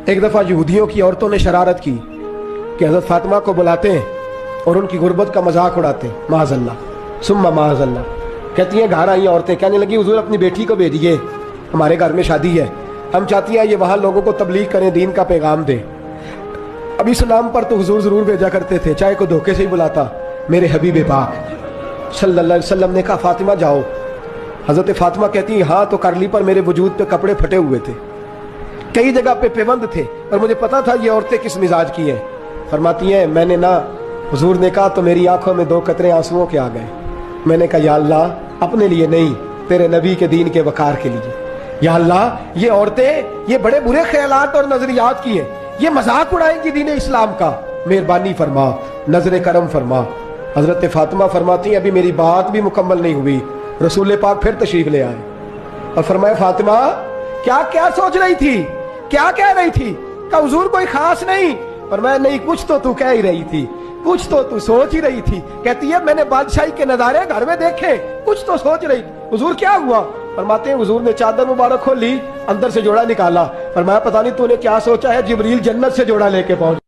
ایک دفعہ یہودیوں کی عورتوں نے شرارت کی کہ حضرت فاطمہ کو بلاتے ہیں اور ان کی غربت کا مذاق اڑاتے ہیں، معاذ اللہ ثم معاذ اللہ۔ کہتی ہیں گھر آئی عورتیں، کہنے لگی حضور اپنی بیٹی کو بھیجیے، ہمارے گھر میں شادی ہے، ہم چاہتی ہیں یہ وہاں لوگوں کو تبلیغ کریں، دین کا پیغام دیں۔ اب اس نام پر تو حضور ضرور بھیجا کرتے تھے، چاہے کوئی دھوکے سے ہی بلاتا۔ میرے حبیب پاک صلی اللہ علیہ وسلم نے کہا فاطمہ جاؤ۔ حضرت فاطمہ کہتی ہیں ہاں تو کر لی، پر میرے وجود پہ کپڑے پھٹے ہوئے تھے، کئی جگہ پہ پیوند تھے، اور مجھے پتا تھا یہ عورتیں کس مزاج کی ہیں۔ فرماتی ہیں میں نے نا، حضور نے کہا تو میری آنکھوں میں 2 قطرے آنسوؤں کے آ گئے۔ میں نے کہا یا اللہ اپنے لیے نہیں، تیرے نبی کے دین کے وقار کے لیے، یا اللہ یہ عورتیں یہ بڑے برے خیالات اور نظریات کی ہیں، یہ مذاق اڑائیں گی دین اسلام کا، مہربانی فرما، نظر کرم فرما۔ حضرت فاطمہ فرماتی ہیں ابھی میری بات بھی مکمل نہیں ہوئی، رسول پاک پھر تشریف لے آئے اور فرمایا فاطمہ کیا کیا سوچ رہی تھی، کیا کہہ رہی تھی؟ کہ حضور کوئی خاص نہیں۔ فرمایا نہیں، کچھ تو تو کہہ ہی رہی تھی، کچھ تو تو سوچ ہی رہی تھی۔ کہتی ہے میں نے بادشاہی کے نظارے گھر میں دیکھے، کچھ تو سوچ رہی تھی۔ حضور کیا ہوا؟ فرماتے ہیں حضور نے چادر مبارک کھولی، اندر سے جوڑا نکالا، فرمایا پتہ نہیں تو نے کیا سوچا ہے، جبریل جنت سے جوڑا لے کے پہنچ